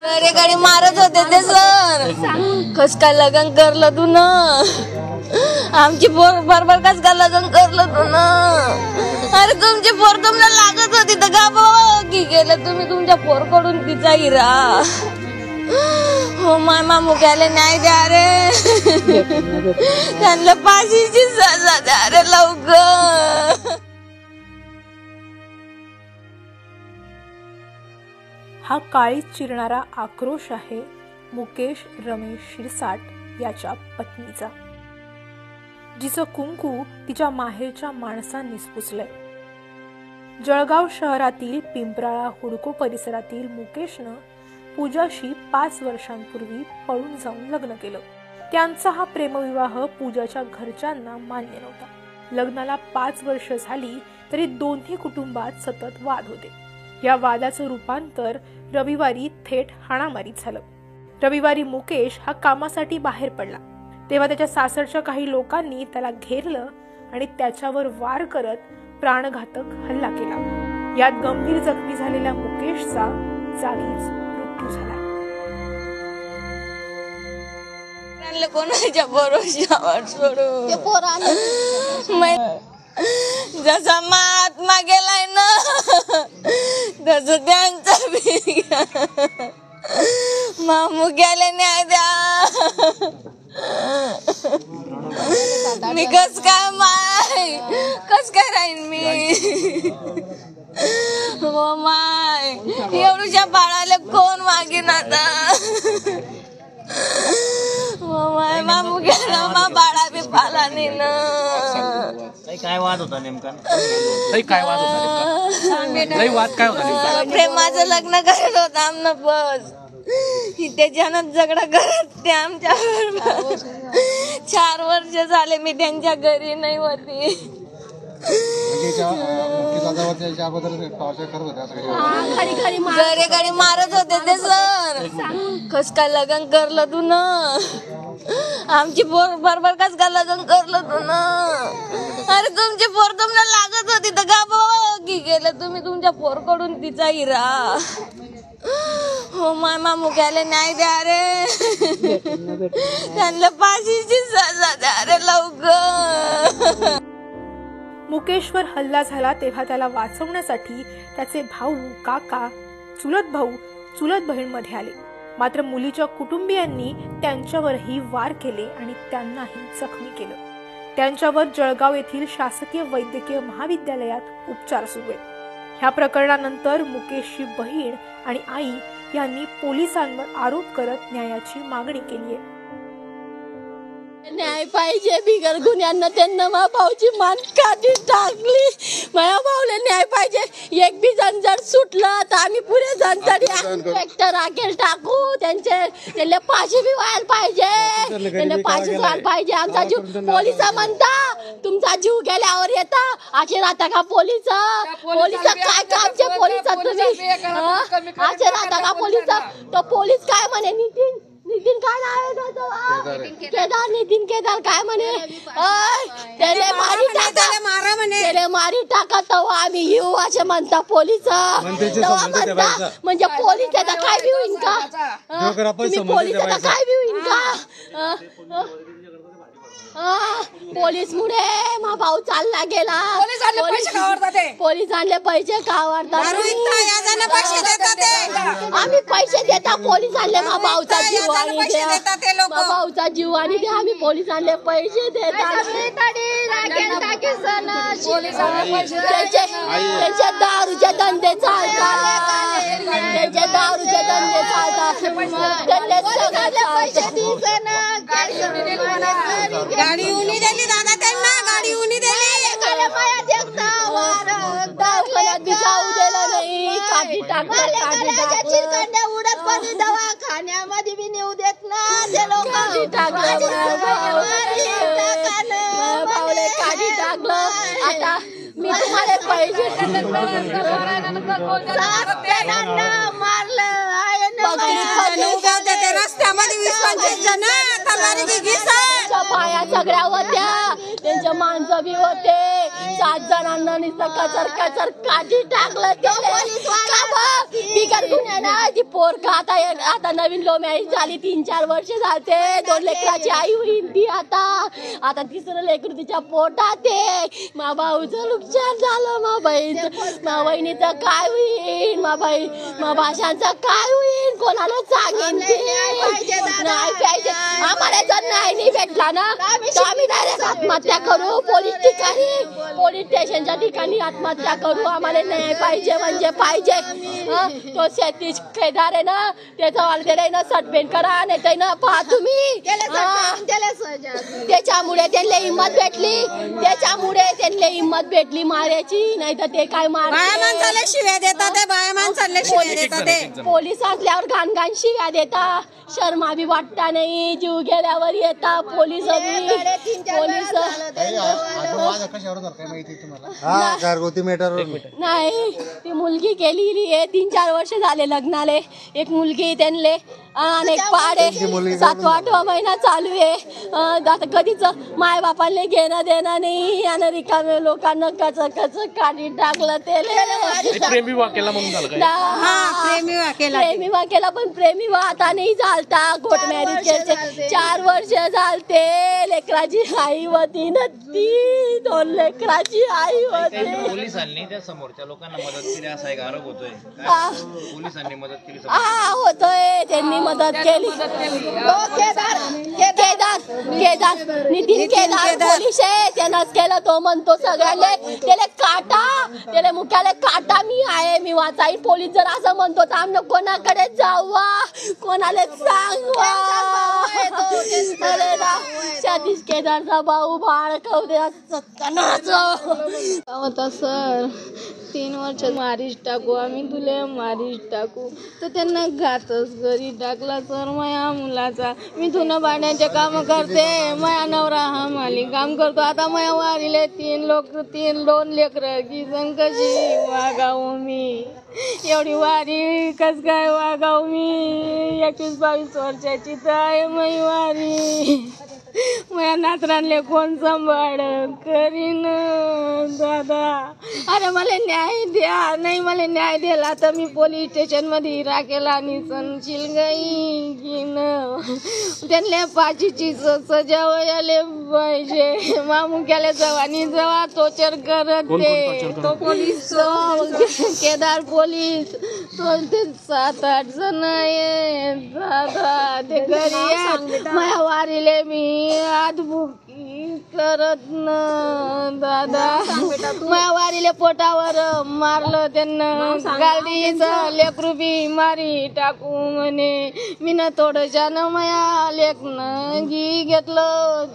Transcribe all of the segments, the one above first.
गाडी मारत होते ते सर. कस काय लग्न करलं तू ना आमची पोर बरोबर कस काय लग्न करलं तू ना. अरे तुमची पोर तुम्हाला लागत होती तर का की केलं तुम्ही तुमच्या पोरकडून तिचा हिरा. हो मामा मुक्याला न्याय द्या रे. त्यांना फाशीची सजा द्या रे लवकर. हा काळीच चिरणारा आक्रोश आहे मुकेश रमेश शिरसाट याच्या पत्नीचा, जिचं कुंकू तिच्या माहेरच्या माणसांनीच पुसलंय. जळगाव शहरातील पिंपराळा हुडको परिसरातील मुकेशनं पूजाशी 5 वर्षांपूर्वी पळून जाऊन लग्न केलं. त्यांचा हा प्रेमविवाह पूजाच्या घरच्यांना मान्य नव्हता. लग्नाला 5 वर्ष झाली तरी दोन्ही कुटुंबात सतत वाद होते. या वादाचं रूपांतर रविवारी थेट हाणामारीत झालं. रविवारी मुकेश हा कामासाठी बाहेर पडला तेव्हा त्याच्या सासरच्या काही लोकांनी त्याला घेरलं आणि त्याच्यावर वार करत प्राणघातक हल्ला केला. यात गंभीर जखमी झालेल्या मुकेशचा जागीच मृत्यू झाला. कोणाच्या भरोशावर सोडू. जसा महात्मा गेलाय ना तस त्यांचा मामू गेले न्याय द्या. मी कस काय राहीन मी. हो माय एवढ्या बाळाला कोण मागेन आता. हो माय मामू गेला मा बाळा बी पाला नाही ना. काय वाद होता नेमका. काय वाद होता. प्रेमाचं लग्न करत होता आमना बस त्याच्यानं झगडा करत ते आमच्यावर 4 वर्ष झाले मी त्यांच्या घरी नाही होती. गाडी मारत होते ते सर. कस काय लग्न करलं तू ना आमची पोर बरोबर कस काय लग्न करलं तू ना. अरे तुमची पोर तुम्हाला लागत होती तर का की केलं तुम्ही तुमच्या पोरकडून तिचा हिरा. हो मामा मुक्याला न्याय द्या रे. त्यांना फाशीची सजा द्या रे लवकर. मुकेशवर हल्ला झाला तेव्हा त्याला वाचवण्यासाठी त्याचे भाऊ, काका, चुलत भाऊ, चुलत बहीण मध्ये आले. मात्र मुलीच्या कुटुंबियांनी त्यांच्यावरही वार केले आणि त्यांनाही जखमी केलं. त्यांच्यावर जळगाव येथील शासकीय वैद्यकीय महाविद्यालयात उपचार सुरू आहेत. ह्या प्रकरणानंतर मुकेशची बहीण आणि आई यांनी पोलिसांवर आरोप करत न्यायाची मागणी केली आहे. न्याय पाहिजे. बिगर गुन्ह्यांना त्यांना मा भाऊची मान काढी टाकली. माझ्या भाऊला न्याय पाहिजे. एक बी जण जर सुटलं तर आम्ही पुरे जण तरी ट्रॅक्टर राखेल टाकू. त्यांना फाशी बी व्हायला पाहिजे. त्यांना फाशी व्हायला पाहिजे. आमचा जीव पोलिस म्हणता तुमचा जीव गेल्यावर येता असे राहता का पोलिस. काय कामचे पोलिस तुम्ही असे राहता का पोलिस. तो पोलीस काय म्हणे नितीन काय नाव आहे त्याचं. केदार नितीन केदार काय म्हणे त्याने मारी टाका तेव्हा आम्ही येऊ असे म्हणता पोलीस. म्हणता म्हणजे पोलीस त्याचा काय बी होईन का. पोलीस त्याचा काय बी होईन का. पोलीस मुळे मा भाऊ चालला गेला. पोलीस आणले पैसे खावडतात. आम्ही पैसे देता पोलीस आणले मा भाऊचा जीव भाऊचा जीव आणि ते आम्ही पोलीस आणले पैसे देतात. त्याचे दारूचे धंदे चालतात. त्याचे दारूचे धंदे चालतात. गाडी उनी दिली दादा त्यांना. गाडी उनी दिली. दवाखान्यात बी जाऊ दिलं नाही. काठी टाकल्या उडत पाणी दवाखान्यामध्ये बी नेऊ देत ना ते लोक. काठी टाकलं. आता मी तुम्हाला पैसे मारलं रस्त्यामध्ये 20-25 जण तलवारी घेतात. बाया सगळ्या होत्या, त्यांच्या माणसं बी होते. 7 जणांना नुसतं कचर कचर काठी टाकलं. बिगर गुन्ह्यानं ती पोर का आता नवीन लो मॅरेज झाली, 3-4 वर्ष झालते. 2 लेकराची आई होईल ती. आता तिसरं लेकर तिच्या पोटात आहे. मा भाऊचं नुकसान झालं, मा बहिणीचं काय होईल, मा भाषांचं काय होईल, कोणाला सांगेन नाही पाहिजे. आम्हाला जर नाही भेटला ना तर आम्ही डायरेक्ट आत्महत्या करू. पोलीस स्टेशनच्या ठिकाणी आत्महत्या करू. आम्हाला न्याय पाहिजे म्हणजे पाहिजे. तो शेतीच खेदार आहे ना, त्याचा ना सटपेंट करा, नाही तर ना पहा तुम्ही. त्याच्यामुळे त्यांना हिंमत भेटली मारायची, नाही तर ते काय मारले शिव्या देतात. बाया माणसाला शिव्या देतात. पोलीस असल्यावर घाण घाण शिव्या देता. शर्मा बी वाटता नाही. जीव गेल्यावर येता पोलीस. नाही, ती मुलगी गेलेली आहे. 3-4 वर्ष झाले लग्नाले. एक मुलगी त्यांना आणि एक पाडे. 7वा-8वा महिना चालू आहे. आता कधीच माय बापाला घेणं देणं नाही. आणि रिकामे लोकांना कच काढी टाकलं. प्रेमी वाकेला पण प्रेमी आता नाही झालता. कोर्ट मॅरेज केले 4 वर्ष झालते. लेकराची आई होती ना ती. 2 लेकराची आई होती. पोलिसांनी त्या समोरच्या लोकांना मदत केली असा एक आरोप होतोय. पोलिसांनी मदत केली होतोय. त्यांनी मदत केली. नितीन केदार पोलीस आहे. त्यानंच केलं. तो म्हणतो सगळ्याले त्याला मुख्याला काटा मी आहे, मी वाचाईन. पोलीस जर असं म्हणतो तर आम्ही कोणाकडे जावा, कोणाला सांगवा. सतीश केदारचा भाऊ बाळ होता. सर 3 वर्ष मारीच टाकू आम्ही, तुला मारीच टाकू. तर त्यांना घातच घरी टाकला. सर माझ्या मुलाचा मी धुणं भांड्याचे काम करते. माझ्या नवरा हा माली काम करतो. आता माझ्या वारीले 2 लेकरं की जण कशी वागाव मी. एवढी वारी कस काय वागाव मी. 21-22 वर्षाची तर आहे माझी वारी. माझ्या नातरांले कोण सांभाळ करीन दादा. अरे मला न्याय द्या. नाही मला न्याय दिला तर मी पोलीस स्टेशन मध्ये राखेला आणि संशील गई की न. त्यांना 5ची सजा व्हायला पाहिजे. मामुक्याला जवानी जवा टोचर करत ते. तो पोलीस केदार पोलीस. ते 7-8 जण आहे दादा. ते घरी माझ्या वारीले मी आदबुकी करत न दादा. माझ्या वारीले पोटावर मारलं त्यांना. गाडीचं लेकरू बी मारी टाकू म्हणे. मी न थोडंशानं माया लेकनं घी घेतलं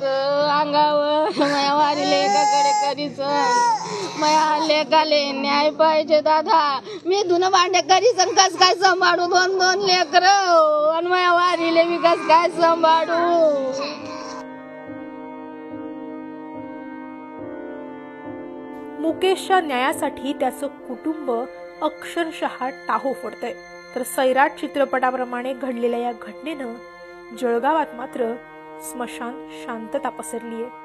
अंगावर. माया वारीले एकाकडे करीच. माया लेकाले न्याय पाहिजे दादा. मी धुणं भांडे करीच आणि कस काय सांभाळू 2 लेकर. आणि माया वारीले मी कस काय सांभाळू. मुकेशच्या न्यायासाठी त्याचं कुटुंब अक्षरशः टाहो फोडतंय. तर सैराट चित्रपटाप्रमाणे घडलेल्या या घटनेनं जळगावात मात्र स्मशान शांतता पसरली आहे.